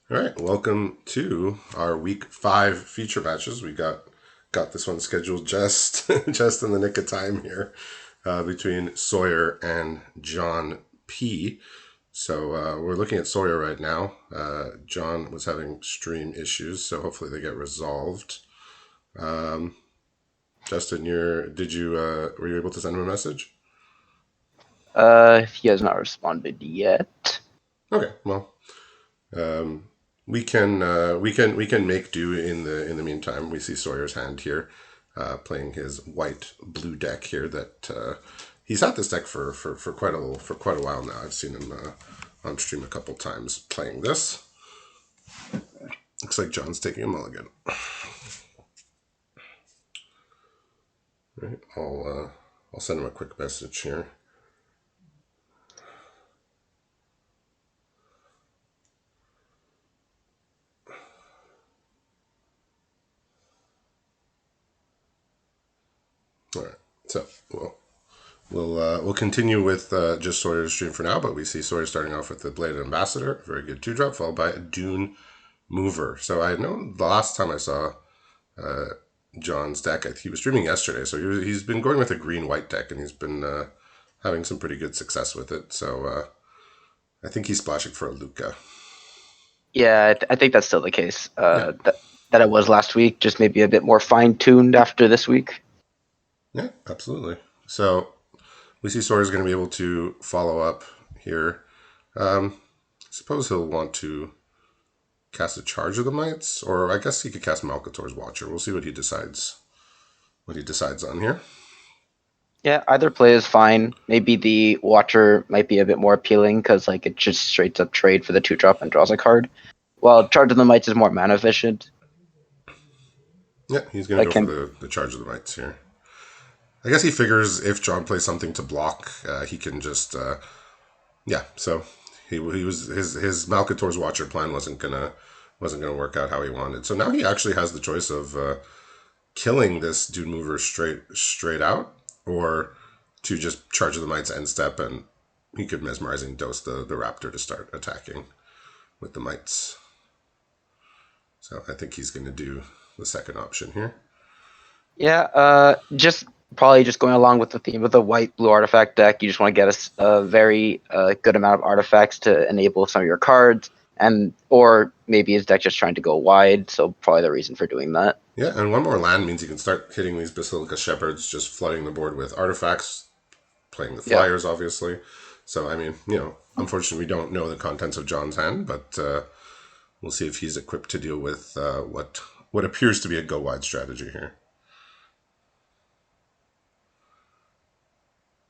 All right, welcome to our week 5 feature matches. We got this one scheduled just just in the nick of time here between Sawyer and John P. So we're looking at Sawyer right now. John was having stream issues, so hopefully they get resolved. Justin, were you able to send him a message? He has not responded yet. Okay, well, we can make do in the meantime. We see Sawyer's hand here, playing his white blue deck here. That he's had this deck for quite a while now. I've seen him on stream a couple times playing this. Looks like John's taking a mulligan. All right, I'll send him a quick message here. All right, so we'll continue with just Sawyer's stream for now, but we see Sawyer starting off with the Bladed Ambassador, very good 2-drop, followed by a Dune Mover. So I know the last time I saw John's deck, he was streaming yesterday, so he's been going with a green-white deck, and he's been having some pretty good success with it. So I think he's splashing for a Luca. Yeah, I think that's still the case. Yeah, That it was last week, just maybe a bit more fine-tuned after this week. yeah, absolutely. So we see Sawyer's going to be able to follow up here. I suppose he'll want to cast a Charge of the Mites, or I guess he could cast Malcator's Watcher. We'll see what he decides. What he decides on here. Yeah, either play is fine. Maybe the Watcher might be a bit more appealing because like it just straight up trade for the 2-drop and draws a card. While Charge of the Mites is more mana efficient. Yeah, he's going to That go for can the Charge of the Mites here. I guess he figures if John plays something to block, he can just yeah. So he was his Malcator's Watcher plan wasn't gonna work out how he wanted. So now he actually has the choice of killing this Dune Mover straight out, or to just charge the Mites end step, and he could mesmerizing dose the Raptor to start attacking with the Mites. So I think he's going to do the second option here. just probably just going along with the theme of the white blue artifact deck. You just want to get a very good amount of artifacts to enable some of your cards, and or maybe his deck just trying to go wide. So probably the reason for doing that. Yeah, and one more land means you can start hitting these Basilica Shepherds, just flooding the board with artifacts, playing the Yeah. Flyers, obviously. So, I mean, unfortunately, we don't know the contents of John's hand, but we'll see if he's equipped to deal with what appears to be a go wide strategy here.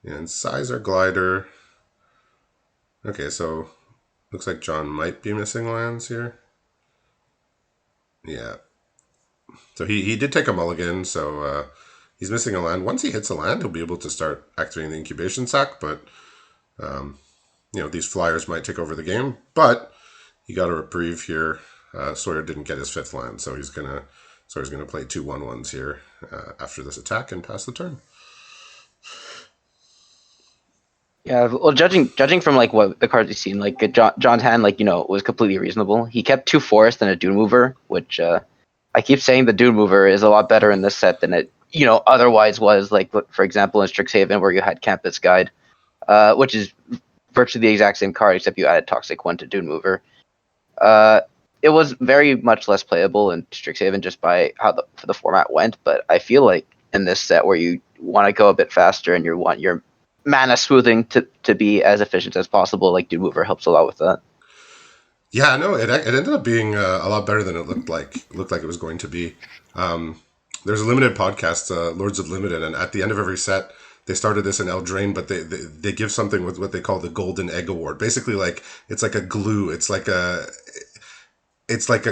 And Sizer Glider. Okay, so looks like John might be missing lands here. Yeah. So he did take a mulligan, so he's missing a land. Once he hits a land, he'll be able to start activating the incubation sac, but these Flyers might take over the game. But he got a reprieve here. Sawyer didn't get his 5th land, so he's gonna play 2/1/1s here after this attack and pass the turn. Yeah, well, judging from like what the cards you've seen, like John's hand, like was completely reasonable. He kept 2 forests and a Dune Mover, which I keep saying the Dune Mover is a lot better in this set than it otherwise was. Like for example, in Strixhaven, where you had Campus Guide, which is virtually the exact same card except you added Toxic One to Dune Mover. It was very much less playable in Strixhaven just by how the format went. But I feel like in this set where you want to go a bit faster and you want your mana smoothing to be as efficient as possible, like Dune Mover helps a lot with that. Yeah, no, it ended up being a lot better than it looked like. Looked like it was going to be. There's a limited podcast, Lords of Limited, and at the end of every set, they started this in Eldraine, but they give something with what they call the Golden Egg Award. Basically, like it's like a glue. It's like a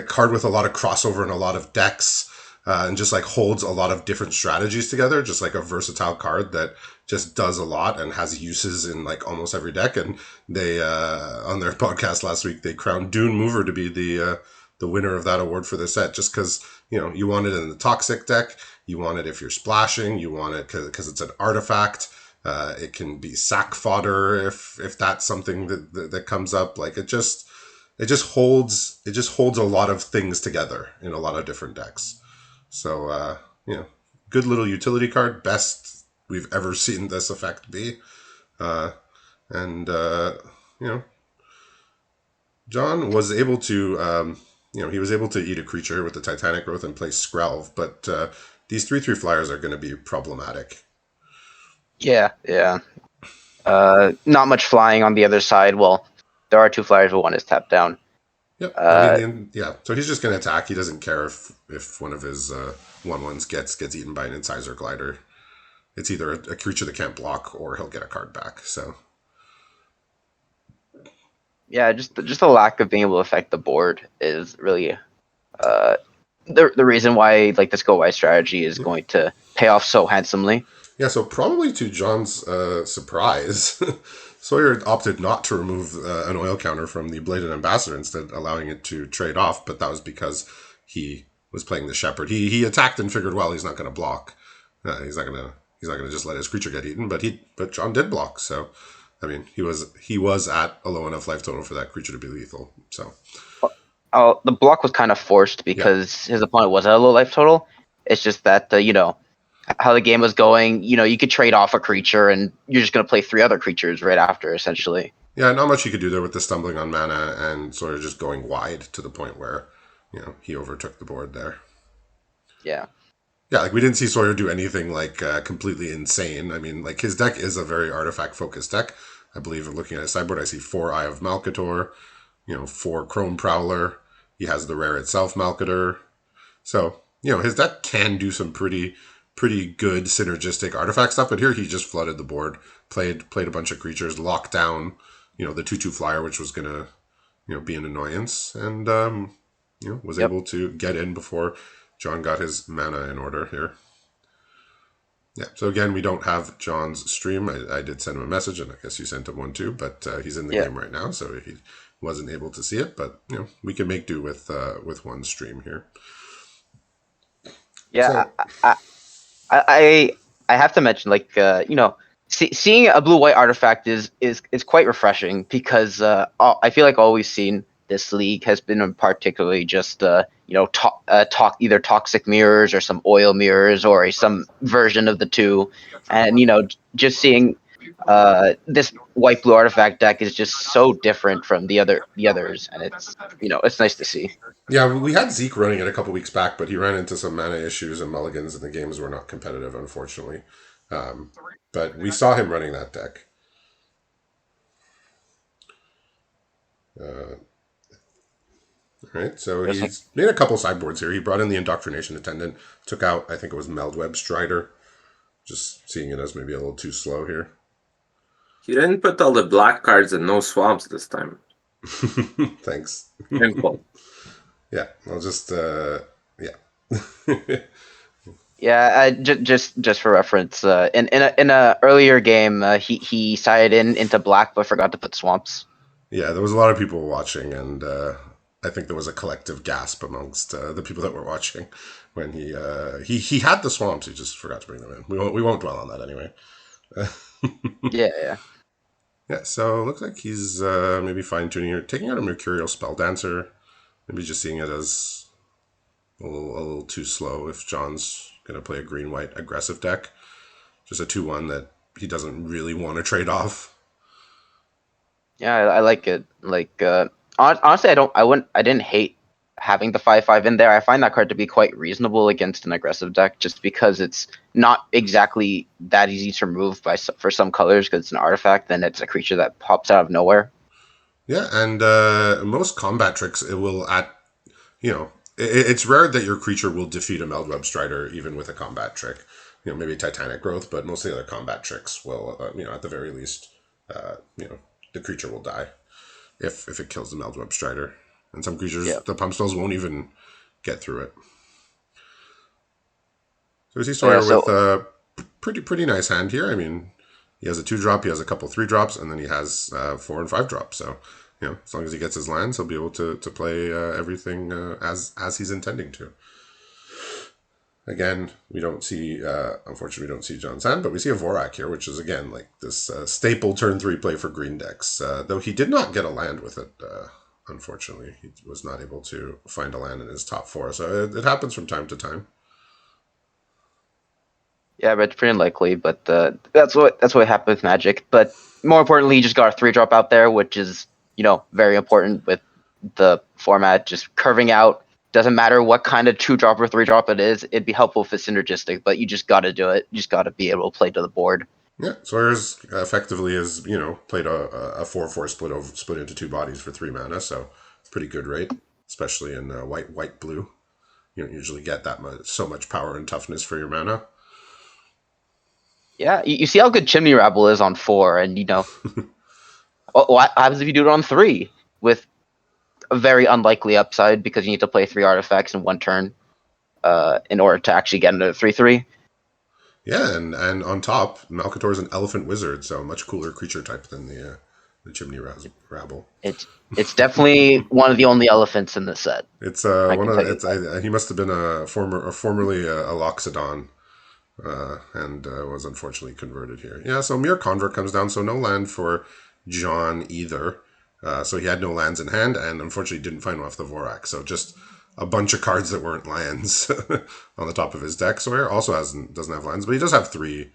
card with a lot of crossover and a lot of decks, and just like holds a lot of different strategies together. Just like a versatile card that just does a lot and has uses in like almost every deck. And they on their podcast last week they crowned Dune Mover to be the winner of that award for the set, just because you want it in the toxic deck, you want it if you're splashing, you want it because it's an artifact. It can be sack fodder if that's something that comes up. Like it just holds a lot of things together in a lot of different decks. So good little utility card, best we've ever seen this effect be. Uh, and you know, John was able to he was able to eat a creature with the Titanic Growth and play Skrelv, but these 3/3 flyers are going to be problematic. Yeah, yeah. Not much flying on the other side. Well, there are two flyers, but one is tapped down. Yep. I Uh, mean, yeah. So he's just going to attack. He doesn't care if one of his 1/1s gets eaten by an incisor glider. It's either a creature that can't block or he'll get a card back. So yeah, just the lack of being able to affect the board is really uh, the reason why like this go wide strategy is going to pay off so handsomely. yeah. So probably to John's surprise, Sawyer opted not to remove an oil counter from the Bladed Ambassador, instead allowing it to trade off. But that was because he was playing the Shepherd. He attacked and figured, well, he's not going to block. He's not gonna just let his creature get eaten. But John did block. So I mean, he was at a low enough life total for that creature to be lethal. So The block was kind of forced yeah, because his opponent was at a low life total. It's just that how the game was going. You could trade off a creature, and you're just gonna play three other creatures right after, essentially. yeah. Not much you could do there with the stumbling on mana and sort of just going wide to the point where he overtook the board there. Yeah. Yeah, like we didn't see Sawyer do anything like completely insane. I mean, like his deck is a very artifact focused deck. I believe looking at his sideboard, I see 4 Eye of Malcator, 4 Chrome Prowler. He has the rare itself, Malcator. So his deck can do some pretty good synergistic artifact stuff. But here he just flooded the board, played a bunch of creatures, locked down the 2/2 flyer, which was gonna be an annoyance, and was Yep. able to get in before John got his mana in order here. Yeah. So again, we don't have John's stream. I did send him a message, and I guess you sent him one too. But he's in the Yeah. game right now, so he wasn't able to see it. But we can make do with one stream here. Yeah. So I have to mention, like, seeing a blue white artifact is quite refreshing because I feel like all we've seen this league has been particularly just either toxic mirrors or some oil mirrors or some version of the two, and just seeing this white blue artifact deck is just so different from the others, and it's nice to see. yeah, we had Zeke running it a couple weeks back, but he ran into some mana issues and mulligans, and the games were not competitive, unfortunately. Um, but we saw him running that deck. Uh, Right, so There's like he's made a couple sideboards here. He brought in the Indoctrination Attendant, took out, I think it was Meldweb Strider, just seeing it as maybe a little too slow here. You didn't put all the black cards and no swamps this time. Thanks. Simple. Yeah, I'll just, yeah. Yeah, just for reference, in a earlier game, he sided into black but forgot to put swamps. Yeah, there was a lot of people watching, and I think there was a collective gasp amongst the people that were watching when he had the swamps. He just forgot to bring them in. We won't dwell on that anyway. Yeah, yeah. Yeah, so it looks like he's maybe fine tuning here, taking out a Mercurial Spell Dancer, maybe just seeing it as a little too slow if John's going to play a green-white aggressive deck. Just a 2/1 that he doesn't really want to trade off. Yeah, I like it. Like, honestly, I didn't hate having the 5/5 in there. I find that card to be quite reasonable against an aggressive deck, just because it's not exactly that easy to remove for some colors because it's an artifact, then it's a creature that pops out of nowhere. Yeah, and most combat tricks, it will it's rare that your creature will defeat a Meldweb Strider even with a combat trick. Maybe Titanic Growth, but most of the other combat tricks will, at the very least, the creature will die if it kills the Meldweb Strider. And some creatures, Yeah. the pump spells won't even get through it. So we see Yeah. Sawyer with a pretty nice hand here. I mean, he has a 2-drop, he has a couple 3-drops, and then he has 4 and 5-drops. So, as long as he gets his lands, he'll be able to play everything as he's intending to. Again, unfortunately, we don't see John's hand, but we see a Vorak here, which is, again, like this staple turn 3 play for green decks. Though he did not get a land with it. unfortunately, he was not able to find a land in his top four. So it happens from time to time. Yeah, but it's pretty unlikely. But that's what happened with Magic. But more importantly, you just got a 3-drop out there, which is very important with the format. Just curving out doesn't matter what kind of 2-drop or 3-drop it is. It'd be helpful if it's synergistic, but you just got to do it. You just got to be able to play to the board. Yeah, Sawyer's effectively has played a 4/4 split into two bodies for 3 mana, so pretty good rate, especially in white blue. You don't usually get that much so much power and toughness for your mana. Yeah, you see how good Chimney Rabble is on 4, and what happens if you do it on 3 with a very unlikely upside because you need to play 3 artifacts in 1 turn in order to actually get into 3/3. Yeah, and on top, Malcator is an elephant wizard, so a much cooler creature type than the Chimney Rabble. It's definitely one of the only elephants in the set. It's I one can of tell the, you it's that. he must have been formerly a Loxodon, and was unfortunately converted here. Yeah, so Mere Convert comes down, so no land for John either. So he had no lands in hand, and unfortunately didn't find one off the Vorak. So just a bunch of cards that weren't lands on the top of his deck. Sawyer also doesn't have lands, but he does have 3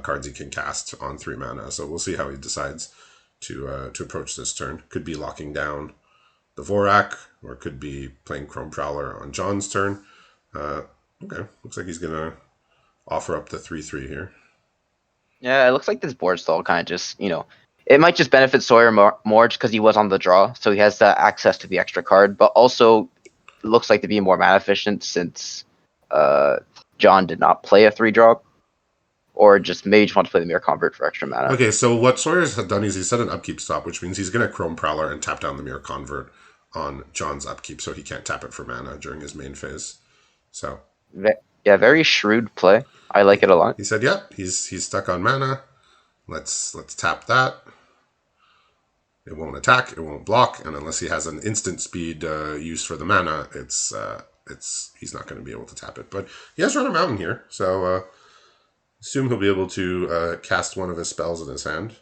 cards he can cast on 3 mana. So we'll see how he decides to approach this turn. Could be locking down the Vorak, or could be playing Chrome Prowler on John's turn. Okay, looks like he's gonna offer up the 3/3 here. Yeah, it looks like this board stall kind of just it might just benefit Sawyer more just because he was on the draw, so he has the access to the extra card, but also it looks like to be more mana efficient since uh, John did not play a 3-drop, or just maybe just want to play the Mirror Convert for extra mana. Okay, so what Sawyer's had done is he set an upkeep stop, which means he's gonna Chrome Prowler and tap down the Mirror Convert on John's upkeep, so he can't tap it for mana during his main phase. So Yeah, very shrewd play. I like it a lot. he said, "Yep, he's stuck on mana. Let's tap that. It won't attack, it won't block, and unless he has an instant speed use for the mana, it's he's not going to be able to tap it. But he has run a mountain here, so assume he'll be able to cast one of his spells in his hand.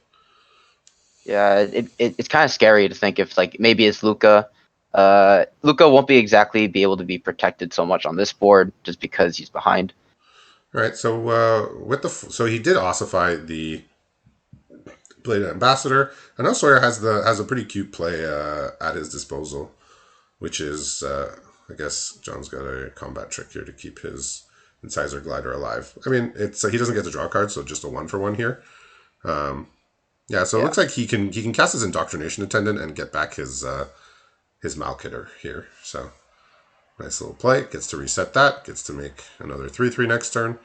Yeah, it's kind of scary to think if maybe it's Luca. Luca won't be exactly be able to be protected so much on this board just because he's behind. All right, so so he did ossify the Blade Ambassador. I know Sawyer has a pretty cute play at his disposal, which is I guess John's got a combat trick here to keep his Incisor Glider alive. I mean, it's he doesn't get to draw cards, so just a 1-for-1 here. Yeah, so it Yeah. looks like he can cast his Indoctrination Attendant and get back his Malkitter here. So nice little play. Gets to reset that. Gets to make another 3/3 next turn.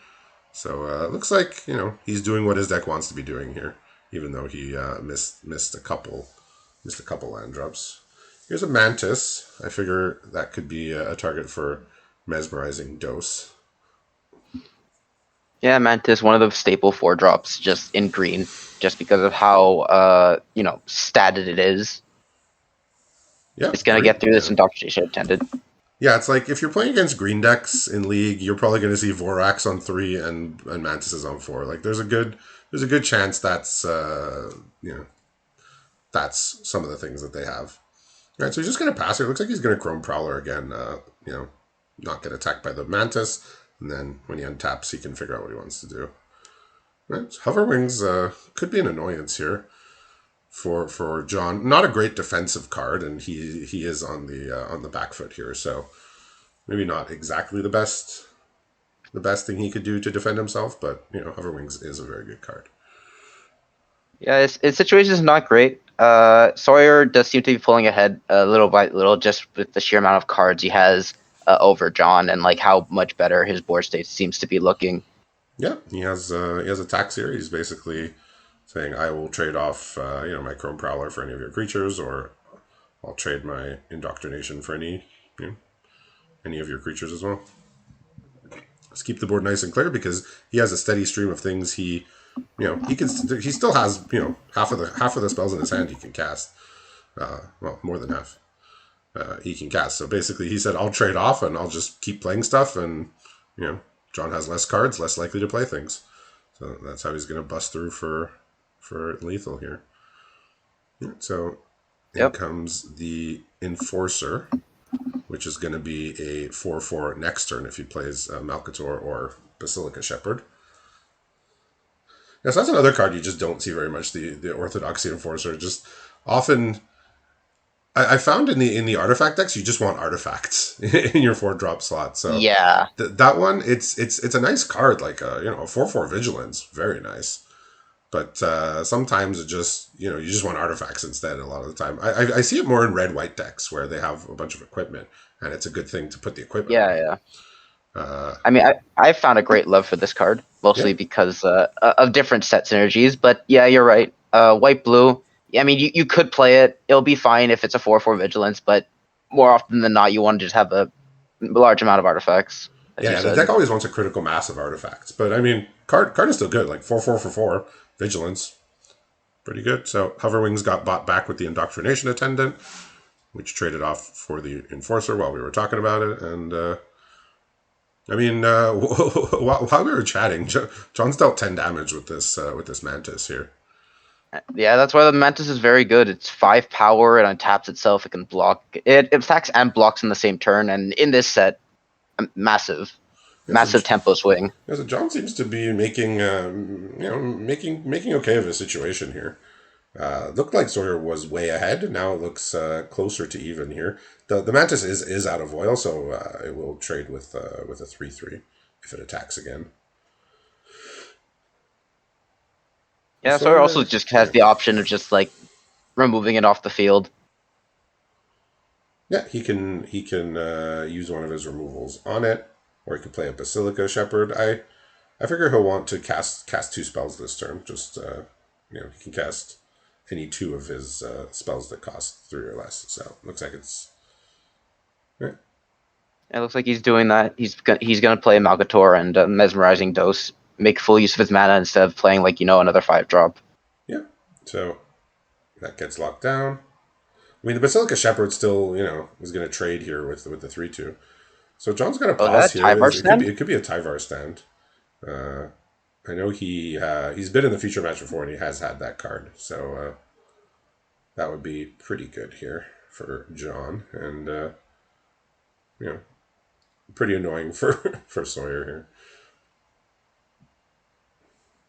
So it looks like he's doing what his deck wants to be doing here, even though he missed a couple land drops. Here's a Mantis. I figure that could be a target for Mesmerizing Dose. Yeah, Mantis, one of the staple 4-drops just in green, just because of how statted it is. Yeah, It's gonna green. get through this Yeah. indoctrination attended. Yeah, it's like if you're playing against green decks in League, you're probably going to see Vorax on 3 and Mantises on 4. Like there's a good chance that's that's some of the things that they have. All right, so he's just going to pass here. It looks like he's going to Chrome Prowler again. Not get attacked by the Mantis, and then when he untaps, he can figure out what he wants to do. All right, so Hoverwings could be an annoyance here for John. Not a great defensive card, and he is on the back foot here, so maybe not exactly the best thing he could do to defend himself, but Hoverwings is a very good card. Yeah, his situation is not great. Sawyer does seem to be pulling ahead little by little, just with the sheer amount of cards he has over John, and how much better his board state seems to be looking. Yeah, he has attacks here. He's basically saying, "I will trade off my Chrome Prowler for any of your creatures, or I'll trade my Indoctrination for any of your creatures as well." Let's keep the board nice and clear because he has a steady stream of things. He still has half of the spells in his hand he can cast. Well, more than half. He can cast. So basically, he said, "I'll trade off and I'll just keep playing stuff." And John has less cards, less likely to play things. So that's how he's going to bust through for lethal here. Yeah, so in Yep. comes the Enforcer, which is going to be a 4/4 next turn if he plays Malcator or Basilica Shepherd. Yes, that's another card you just don't see very much. The Orthodoxy Enforcer just often. I found in the artifact decks you just want artifacts in your 4-drop slot. So Yeah. that one it's a nice card, like a 4/4 vigilance, very nice. But sometimes it just you just want artifacts instead. A lot of the time, I see it more in red-white decks where they have a bunch of equipment, and it's a good thing to put the equipment Yeah. on. Yeah. Uh, I mean, I found a great love for this card, yeah, mostly because of different set synergies. But yeah, you're right. White blue. I mean, you could play it. It'll be fine if it's a 4/4 vigilance, but more often than not, you want to just have a large amount of artifacts, as you yeah. The said. deck always wants a critical mass of artifacts, but I mean, card is still good. Like 4/4 for 4 vigilance, pretty good. So Hoverwings got bought back with the Indoctrination Attendant, which traded off for the Enforcer while we were talking about it. And I mean, while we were chatting, John's dealt 10 damage with this Mantis here. Yeah, that's why the Mantis is very good. It's 5 power. It untaps itself. It can block. It attacks and blocks in the same turn. And in this set, massive, Yeah, so massive tempo swing. yeah, so John seems to be making okay of his situation here. Looked like Sawyer was way ahead. Now it looks closer to even here. The Mantis is out of oil, so it will trade with a 3/3 if it attacks again. Yeah, Sawyer also Sawyer, just yeah, has the option of just like removing it off the field. yeah, he can use one of his removals on it, or he could play a Basilica Shepherd. I figure he'll want to cast 2 spells this turn. Just he can cast any 2 of his spells that cost 3 or less. So looks like it's yeah. It looks like he's doing that. He's gonna play Malgator and Mesmerizing Dose, make full use of his mana instead of playing like another 5-drop. Yeah. So that gets locked down. I mean, the Basilica Shepherd still, is going to trade here with the 3/2. So John's got to Oh, is pause that a here. Tyvar It could be stand? it could be a Tyvar stand. Uh, I know he's been in the feature match before and he has had that card. So that would be pretty good here for John, and you know, pretty annoying for for Sawyer here.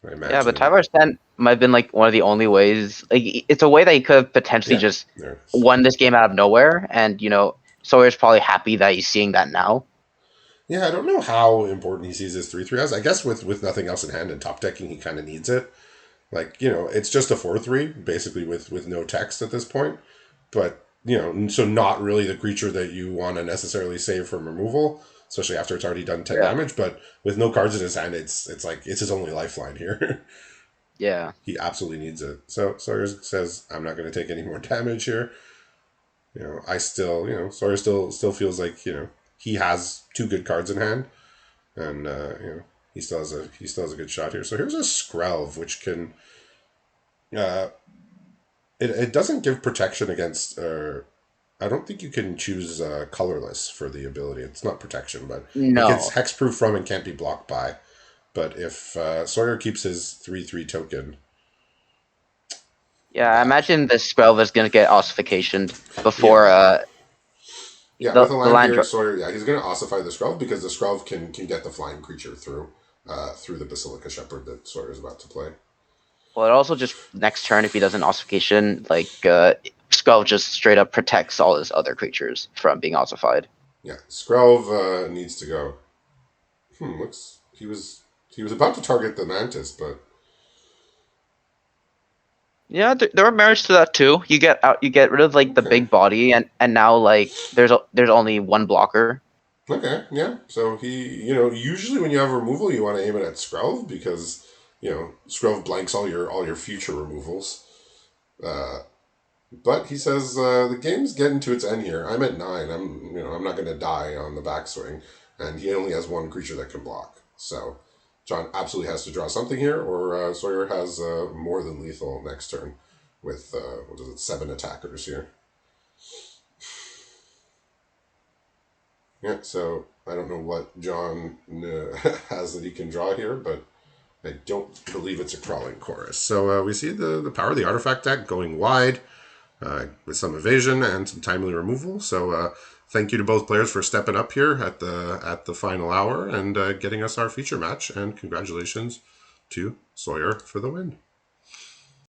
I Yeah, but imagine. Tyvar stand might have been like one of the only ways. Like it's a way that he could have potentially Yeah, just there it is. won this game out of nowhere, and Sawyer's probably happy that he's seeing that now. Yeah, I don't know how important he sees his 3/3 as. I guess with nothing else in hand and top decking, he kind of needs it. Like it's just a 4/3 basically with no text at this point. But so not really the creature that you want to necessarily save from removal, especially after it's already done 10 Yeah, damage. But with no cards in his hand, it's like it's his only lifeline here. yeah, He absolutely needs it. So Sawyer says, "I'm not going to take any more damage here." I still, Sawyer still feels like he has 2 good cards in hand, and he still has a good shot here. So here's a Skrelv, which can uh, it doesn't give protection against. I don't think you can choose colorless for the ability. It's not protection, but it gets no, hexproof from and can't be blocked by. But if Sawyer keeps his 3/3 token, yeah. I that imagine the Skrelv is gonna get ossificationed yeah, before yeah, with the a the land land. here, Sawyer, yeah, he's going to ossify the Skrelv because the Skrelv can get the flying creature through the Basilica Shepherd that Sawyer is about to play. Well, it also just next turn if he does an ossification, like Skrelv just straight up protects all his other creatures from being ossified. Yeah, Skrelv needs to go. Looks he was about to target the Mantis, but Yeah, there are merits to that too. You get rid of like the okay. big body, and now like there's only one blocker. Okay, yeah. So usually when you have removal, you want to aim it at Skrelv because Skrelv blanks all your future removals. Uh, but he says the game's getting to its end here. I'm at 9. I'm not going to die on the backswing, and he only has 1 creature that can block. So John absolutely has to draw something here, or Sawyer has more than lethal next turn with what is it, 7 attackers here. Yeah, so I don't know what John has that he can draw here, but I don't believe it's a crawling chorus. So we see the power of the artifact deck going wide. with some evasion and some timely removal. So thank you to both players for stepping up here at the final hour and getting us our feature match. And congratulations to Sawyer for the win.